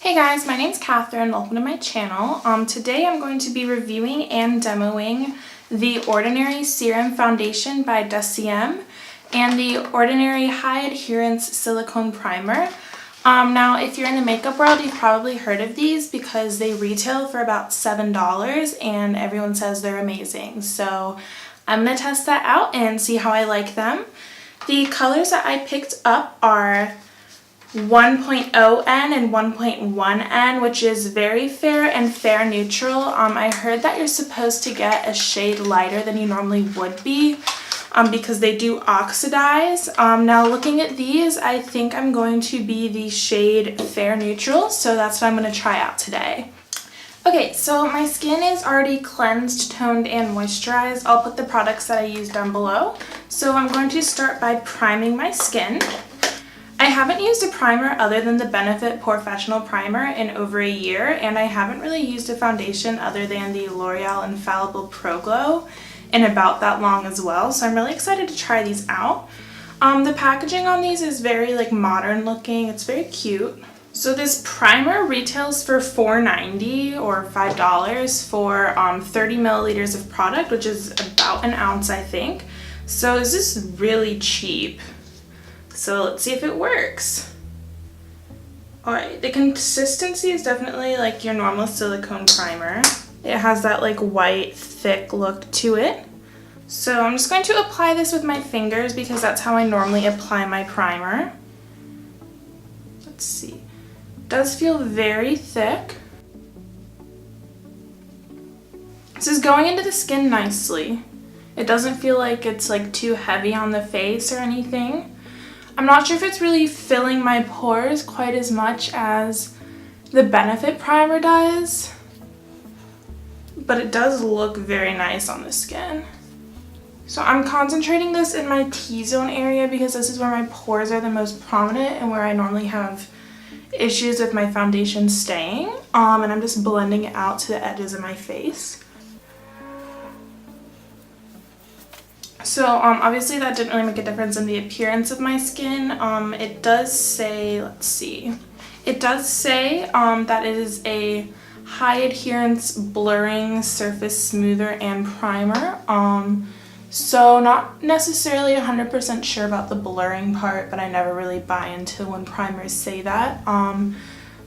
Hey guys, my name's Catherine. Welcome to my channel. Today I'm going to be reviewing and demoing the Ordinary Serum Foundation by DCM and the Ordinary High-Adherence Silicone Primer. Now, if you're in the makeup world, you've probably heard of these because they retail for about $7 and everyone says they're amazing. So I'm going to test that out and see how I like them. The colors that I picked up are 1.0N and 1.1N, which is very fair and fair neutral. I heard that you're supposed to get a shade lighter than you normally would be because they do oxidize. Now looking at these, I think I'm going to be the shade fair neutral, so that's what I'm going to try out today. Okay, so my skin is already cleansed, toned, and moisturized. I'll put the products that I use down below. So I'm going to start by priming my skin. I haven't used a primer other than the Benefit Professional Primer in over a year, and I haven't really used a foundation other than the L'Oreal Infallible Pro Glow in about that long as well, so I'm really excited to try these out. The packaging on these is very modern looking. It's very cute. So this primer retails for $4.90 or $5 for 30 milliliters of product, which is about an ounce, I think. So this is really cheap. So let's see if it works. Alright, the consistency is definitely like your normal silicone primer. It has that white, thick look to it. So I'm just going to apply this with my fingers because that's how I normally apply my primer. Let's see. It does feel very thick. This is going into the skin nicely. It doesn't feel like it's too heavy on the face or anything. I'm not sure if it's really filling my pores quite as much as the Benefit primer does, but it does look very nice on the skin. So I'm concentrating this in my T-zone area because this is where my pores are the most prominent and where I normally have issues with my foundation staying. And I'm just blending it out to the edges of my face. So obviously that didn't really make a difference in the appearance of my skin. It does say, let's see, it does say that it is a high adherence blurring surface smoother and primer. So not necessarily 100% sure about the blurring part, but I never really buy into when primers say that.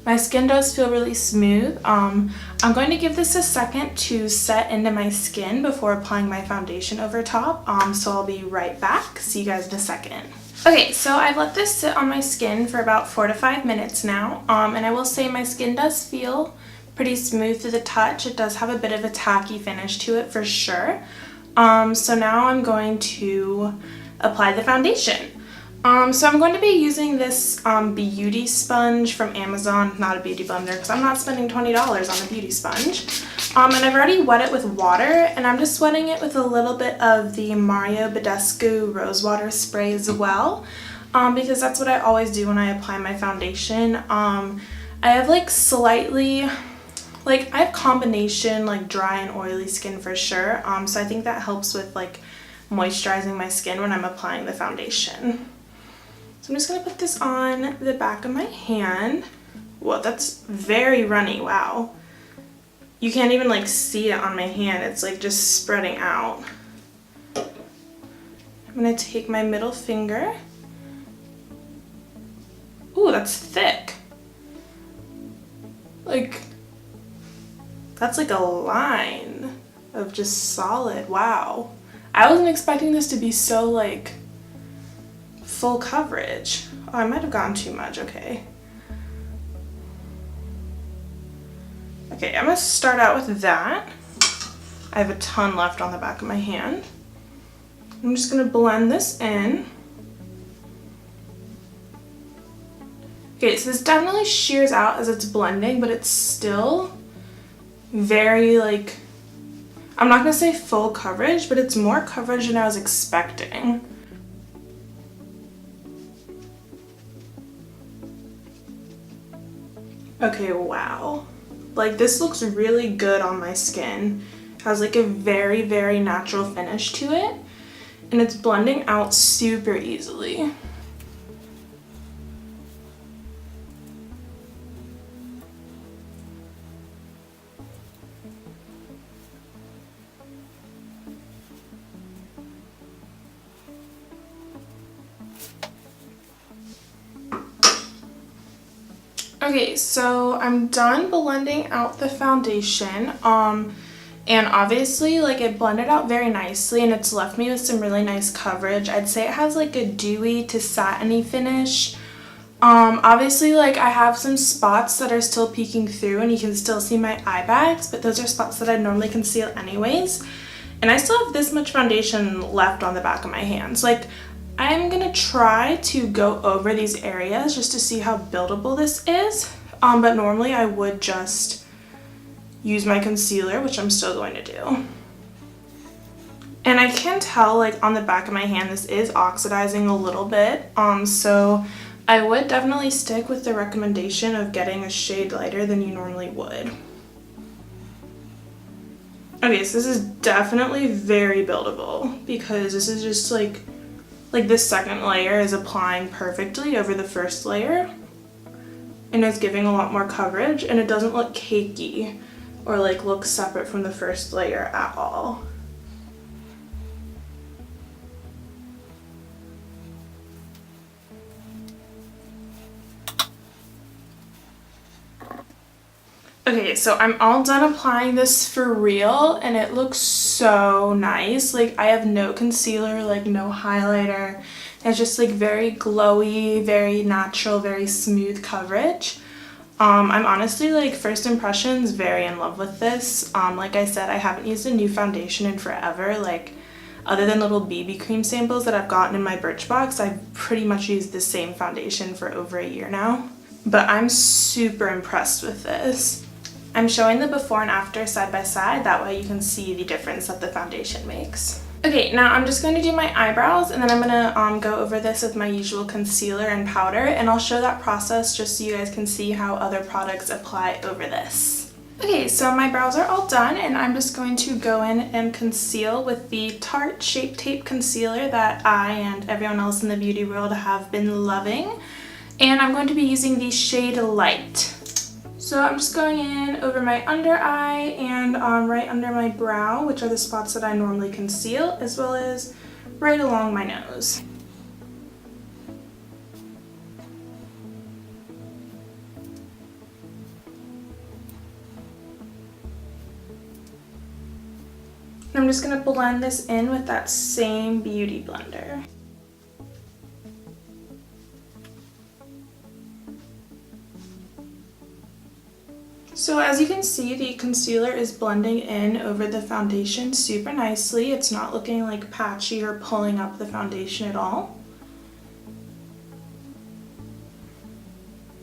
My skin does feel really smooth. I'm going to give this a second to set into my skin before applying my foundation over top. So I'll be right back. See you guys in a second. Okay, so I've let this sit on my skin for about 4 to 5 minutes now. And I will say my skin does feel pretty smooth to the touch. It does have a bit of a tacky finish to it for sure. So now I'm going to apply the foundation. So I'm going to be using this beauty sponge from Amazon, not a beauty blender, because I'm not spending $20 on a beauty sponge. And I've already wet it with water, and I'm just wetting it with a little bit of the Mario Badescu Rose Water Spray as well, because that's what I always do when I apply my foundation. I have slightly, I have combination dry and oily skin for sure, so I think that helps with moisturizing my skin when I'm applying the foundation. So I'm just going to put this on the back of my hand. Whoa, that's very runny, wow. You can't even see it on my hand, it's just spreading out. I'm going to take my middle finger. Ooh, that's thick. That's a line of just solid, wow. I wasn't expecting this to be so full coverage. Oh, I might have gotten too much, okay. Okay, I'm gonna start out with that. I have a ton left on the back of my hand. I'm just gonna blend this in. Okay, so this definitely shears out as it's blending, but it's still very I'm not gonna say full coverage, but it's more coverage than I was expecting. Okay, wow. This looks really good on my skin. It has a very, very natural finish to it, and it's blending out super easily. Okay, so I'm done blending out the foundation. And obviously, like, it blended out very nicely and it's left me with some really nice coverage. I'd say it has like a dewy to satiny finish. Obviously, like, I have some spots that are still peeking through and you can still see my eye bags, but those are spots that I normally conceal anyways. And I still have this much foundation left on the back of my hands. Like, I'm gonna try to go over these areas just to see how buildable this is. But normally I would just use my concealer, which I'm still going to do. And I can tell, like, on the back of my hand, this is oxidizing a little bit. So I would definitely stick with the recommendation of getting a shade lighter than you normally would. Okay, so this is definitely very buildable because this is just like this second layer is applying perfectly over the first layer and it's giving a lot more coverage, and it doesn't look cakey or like look separate from the first layer at all. Okay, so I'm all done applying this for real and it looks so nice. Like, I have no concealer, like no highlighter. It's just like very glowy, very natural, very smooth coverage. I'm honestly, like, first impressions, very in love with this. Like I said, I haven't used a new foundation in forever. Like, other than little BB cream samples that I've gotten in my Birchbox, I've pretty much used the same foundation for over a year now. But I'm super impressed with this. I'm showing the before and after side by side, that way you can see the difference that the foundation makes. Okay, now I'm just going to do my eyebrows and then I'm going to go over this with my usual concealer and powder, and I'll show that process just so you guys can see how other products apply over this. Okay, so my brows are all done and I'm just going to go in and conceal with the Tarte Shape Tape Concealer that I and everyone else in the beauty world have been loving. And I'm going to be using the shade Light. So I'm just going in over my under eye and right under my brow, which are the spots that I normally conceal, as well as right along my nose. And I'm just going to blend this in with that same beauty blender. So as you can see, the concealer is blending in over the foundation super nicely. It's not looking like patchy or pulling up the foundation at all.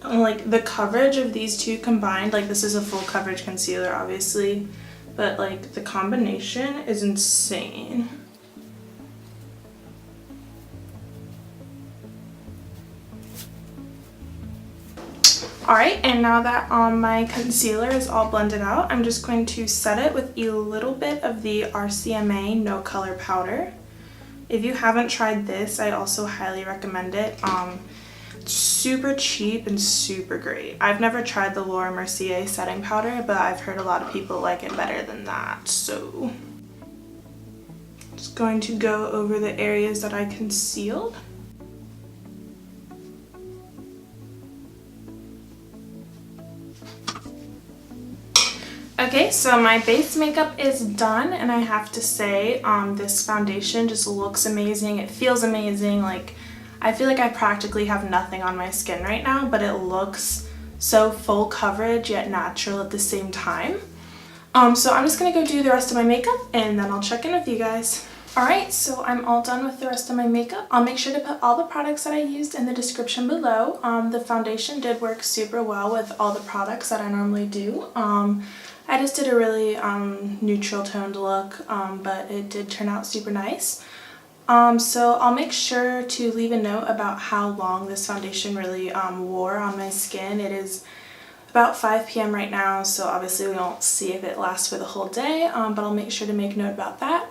And like the coverage of these two combined, like this is a full coverage concealer obviously, but like the combination is insane. Alright, and now that my concealer is all blended out, I'm just going to set it with a little bit of the RCMA No Color Powder. If you haven't tried this, I also highly recommend it. It's super cheap and super great. I've never tried the Laura Mercier setting powder, but I've heard a lot of people like it better than that, so just going to go over the areas that I concealed. Okay, so my base makeup is done, and I have to say, this foundation just looks amazing. It feels amazing. Like, I feel like I practically have nothing on my skin right now, but it looks so full coverage yet natural at the same time. So I'm just gonna go do the rest of my makeup and then I'll check in with you guys. Alright, so I'm all done with the rest of my makeup. I'll make sure to put all the products that I used in the description below. The foundation did work super well with all the products that I normally do. I just did a really neutral toned look, but it did turn out super nice. So I'll make sure to leave a note about how long this foundation really wore on my skin. It is about 5 p.m. right now, so obviously we won't see if it lasts for the whole day, but I'll make sure to make note about that.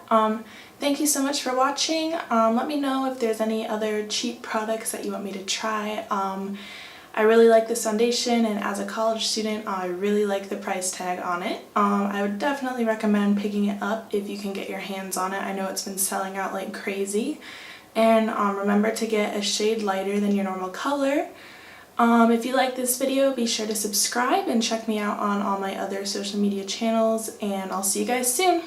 Thank you so much for watching. Let me know if there's any other cheap products that you want me to try. I really like this foundation, and as a college student, I really like the price tag on it. I would definitely recommend picking it up if you can get your hands on it. I know it's been selling out like crazy. And remember to get a shade lighter than your normal color. If you like this video, be sure to subscribe and check me out on all my other social media channels, and I'll see you guys soon.